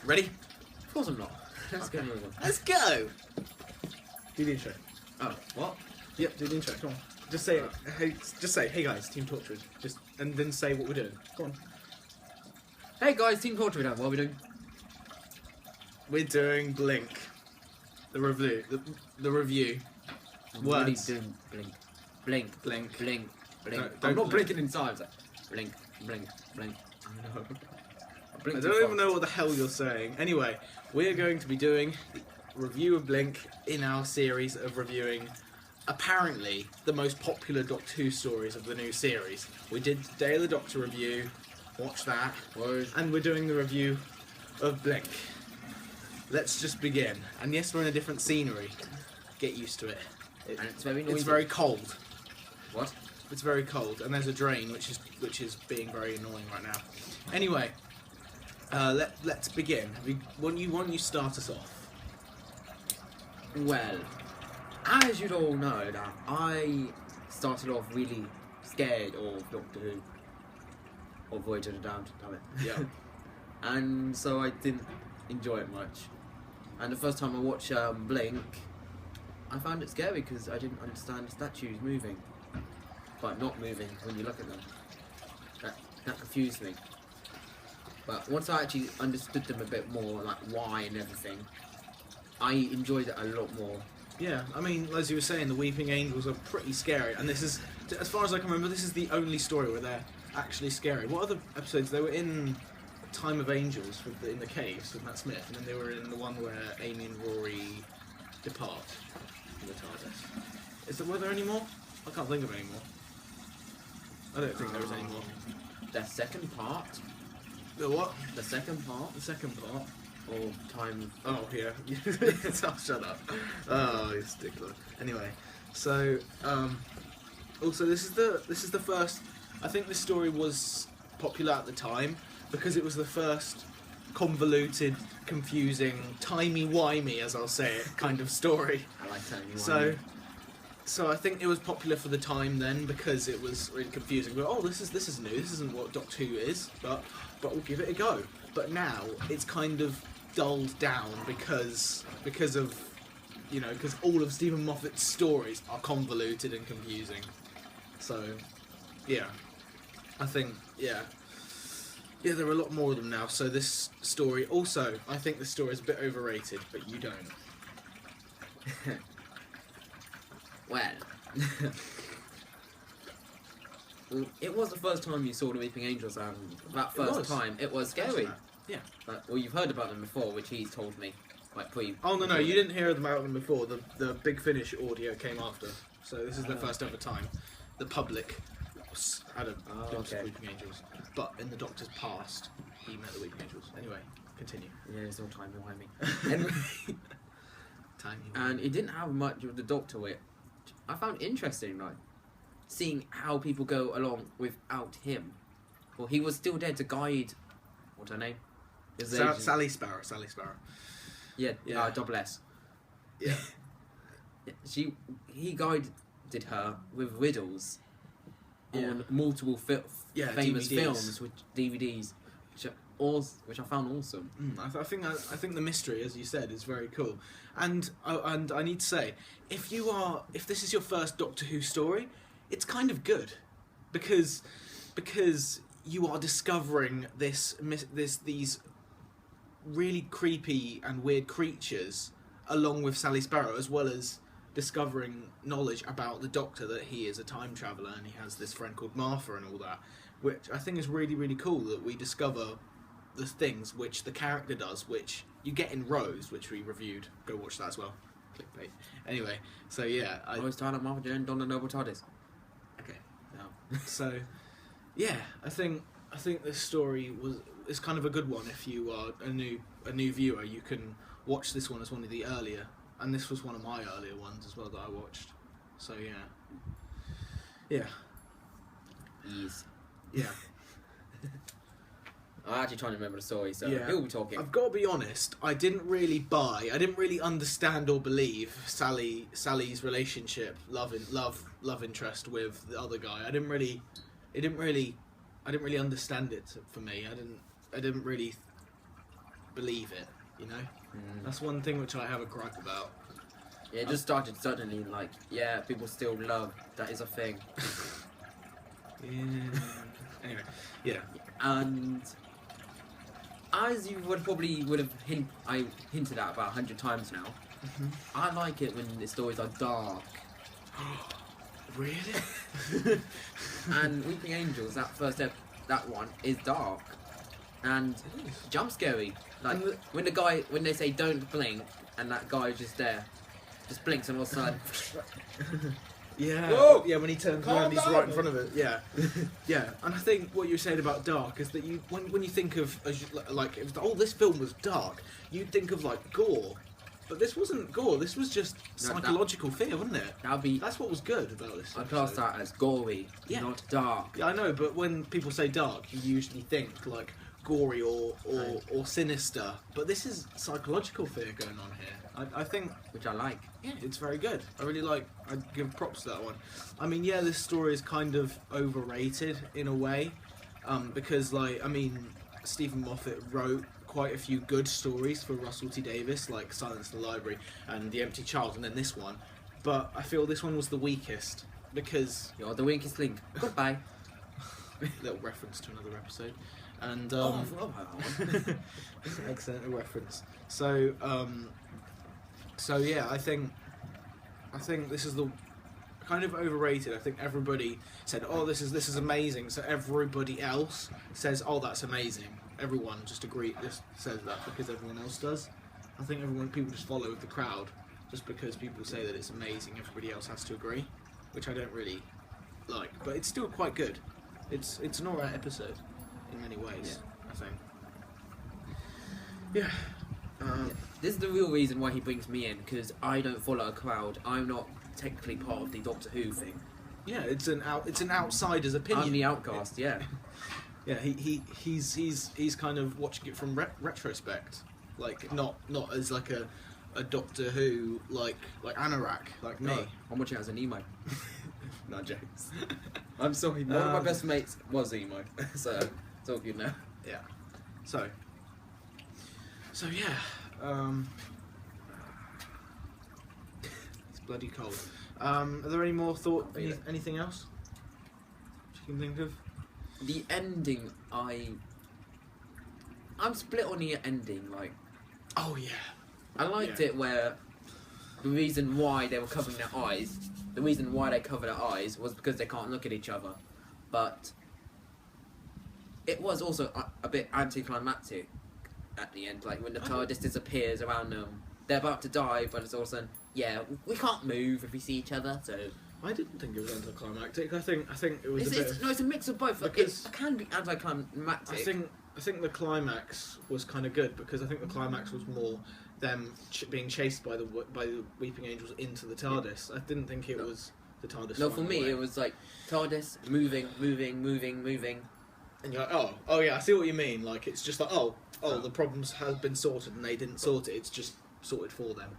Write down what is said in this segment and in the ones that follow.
Ready? Of course I'm not. Let's go. Let's go. Do the intro. Oh, what? Yep, do the intro. Come on. Just say it. Hey guys, Team Torchwood. And then say what we're doing. Go on. Hey guys, Team Torchwood. What are we doing? We're doing Blink. The review. The review. I'm really Words. doing blink. Blink. Blink. Don't I'm not blink. blinking inside. It's like blink. No. I Blink don't even know what the hell you're saying. Anyway, we're going to be doing the review of Blink in our series of reviewing apparently the most popular Doctor Who stories of the new series. We did Day of the Doctor review, watch that, and we're doing the review of Blink. Let's just begin. And yes, we're in a different scenery. Get used to it. And it's very noisy. It's very cold. What? It's very cold, and there's a drain which is being very annoying right now. Anyway, let's begin. Why don't you start us off? Well, as you'd all know, that I started off really scared of Doctor Who, or Voyage of the Damned, damn it. Yeah. And so I didn't enjoy it much. And the first time I watched Blink, I found it scary because I didn't understand the statues moving, but not moving when you look at them. That confused me. But once I actually understood them a bit more, like why and everything, I enjoyed it a lot more. Yeah, I mean, as you were saying, the Weeping Angels are pretty scary, and this is, as far as I can remember, this is the only story where they're actually scary. What other episodes? They were in Time of Angels in the caves with Matt Smith, and then they were in the one where Amy and Rory depart from the TARDIS. Were there any more? I can't think of any more. I don't think there was any more. The second part. The what? The second part. The second part. Or Time. Oh yeah. Oh, shut up. Oh, you stickler. Anyway, so also this is the first. I think this story was popular at the time because it was the first convoluted, confusing, timey-wimey, as I'll say it, kind of story. I like timey-wimey. So I think it was popular for the time then because it was really confusing. But this is new. This isn't what Doctor Who is. But we'll give it a go. But now it's kind of dulled down because of because all of Stephen Moffat's stories are convoluted and confusing. So yeah, I think yeah, there are a lot more of them now. So this story also, I think this story is a bit overrated, but you don't. Well, it was the first time you saw the Weeping Angels, and that first time it was scary. Yeah. Well, you've heard about them before, which he's told me. Like pre. Oh no, you didn't hear about them before. The Big Finish audio came after. So this is the first ever time the public had a glimpse of Weeping Angels. But in the Doctor's past, he met the Weeping Angels. Anyway, continue. Yeah, it's all timey-wimey. Anyway, and it didn't have much of the Doctor with. I found interesting, like, seeing how people go along without him. Well, he was still there to guide. What's her name? Sally Sparrow. Yeah, Yeah. double S. Yeah. He guided her with riddles on multiple famous DVDs. films, DVDs, which I found awesome. I think the mystery, as you said, is very cool. And I need to say, if this is your first Doctor Who story, it's kind of good, because you are discovering these really creepy and weird creatures along with Sally Sparrow, as well as discovering knowledge about the Doctor, that he is a time traveller and he has this friend called Martha and all that, which I think is really, really cool that we discover the things which the character does, which you get in Rose, which we reviewed. Go watch that as well. Clickbait. Anyway, so yeah. I was tired of Martha Jane, Donna Noble TARDIS. Okay. No. So, yeah, I think this story is kind of a good one. If you are a new viewer, you can watch this one as one of the earlier, and this was one of my earlier ones as well that I watched. So yeah. Yes. Yeah. I'm actually trying to remember the story, so Yeah. who are we talking? I've got to be honest, I didn't really understand or believe Sally's relationship, love interest with the other guy. I didn't really understand it for me. I didn't really believe it. You know, that's one thing which I have a gripe about. Yeah, it just started suddenly, like, yeah, people still love, that is a thing. Yeah. Anyway, yeah. And as you would have hinted at about 100 times now, I like it when the stories are dark. Really? And Weeping Angels, that one is dark and jump scary. Like when they say don't blink, and that guy is just there, just blinks and all of a sudden. Yeah, Whoa! yeah. When he turns Calm around, he's down. right in front of it. Yeah, yeah. And I think what you were saying about dark is that when you think of like this film was dark, you'd think of like gore, but this wasn't gore. This was just psychological fear, wasn't it? That's what was good about this. I class that as gory, not dark. Yeah, I know, but when people say dark, you usually think like gory or sinister. But this is psychological fear going on here. I think, Which I like. yeah, it's very good. I'd give props to that one. I mean, yeah, this story is kind of overrated in a way, because Stephen Moffat wrote quite a few good stories for Russell T Davies, like Silence in the Library and The Empty Child, and then this one. But I feel this one was the weakest because You're the weakest link. Goodbye. little reference to another episode, and I forgot about that one. excellent reference. So yeah, I think this is the kind of overrated. I think everybody said, "Oh, this is amazing," so everybody else says, "Oh, that's amazing." Everyone just says that because everyone else does. I think people just follow the crowd just because people say that it's amazing. Everybody else has to agree, which I don't really like, but it's still quite good. It's an alright episode in many ways. Yeah. I think. Yeah. This is the real reason why he brings me in, because I don't follow a crowd. I'm not technically part of the Doctor Who thing. Yeah, it's an outsider's opinion. I'm the outcast, yeah. Yeah, he's kind of watching it from retrospect, like not as like a Doctor Who like Anorak like me. No, I'm watching it as an emo. No jokes. I'm sorry. One of my best mates was emo, so it's all good now. Yeah. So yeah. It's bloody cold. Are there any more thought? Anything else you can think of? The ending, I'm split on the ending. Like, Oh yeah. I liked it where the reason why they were covering their eyes, the reason why they covered their eyes was because they can't look at each other. But it was also a bit anticlimactic at the end, like when the TARDIS disappears around them. They're about to die, but it's all of a sudden, yeah, we can't move if we see each other, so... I didn't think it was anticlimactic. I think it was it's a mix of both. Because It can be anticlimactic. I think the climax was kind of good because I think the climax was more them being chased by the Weeping Angels into the TARDIS. I didn't think it was the TARDIS. No, for me away. it was like TARDIS moving, and you're like, oh yeah, I see what you mean. Like it's just like the problems have been sorted and they didn't sort it. It's just sorted for them.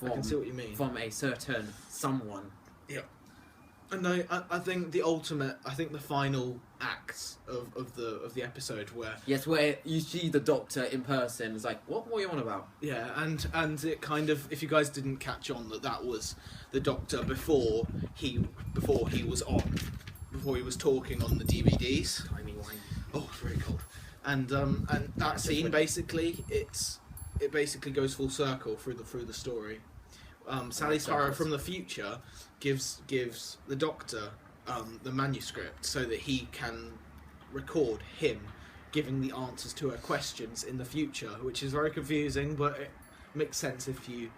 I can see what you mean. From a certain someone. Yeah. And I think the final act of the episode where where you see the Doctor in person, it's like, what are you on about? yeah, and it kind of, if you guys didn't catch on that was the Doctor before he was talking on the DVDs. Timey wine. Oh, it's very cold. And that scene basically it basically goes full circle through the story. Sally Sparrow from the future gives the Doctor the manuscript so that he can record him giving the answers to her questions in the future, which is very confusing, but it makes sense if you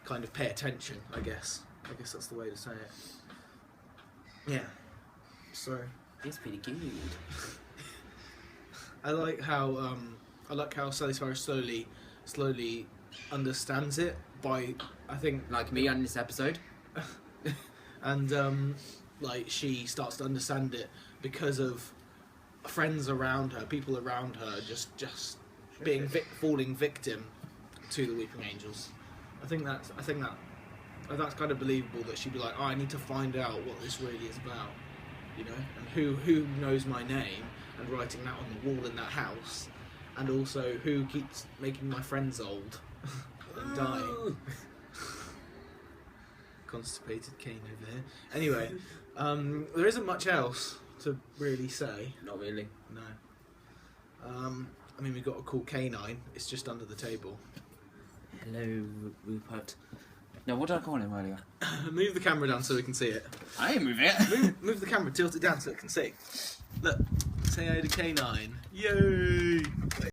kind of pay attention, I guess. I guess that's the way to say it. Yeah. So It's pretty good. I like how Sally Sparrow slowly understands it by, I think, Like me on this episode. and like she starts to understand it because of friends around her, people around her, just being falling victim to the Weeping Angels. I think that's kind of believable that she'd be like, oh, I need to find out what this really is about, you know, and who knows my name, and writing that on the wall in that house, and also who keeps making my friends old and dying. Constipated Kane over here. Anyway, there isn't much else to really say. Not really. No. I mean, we've got a cool canine. It's just under the table. Hello, Rupert. No, what did I call him earlier? Move the camera down so we can see it. I ain't moving it. Move the camera, tilt it down so it can see. Look, say hi to canine. Yay!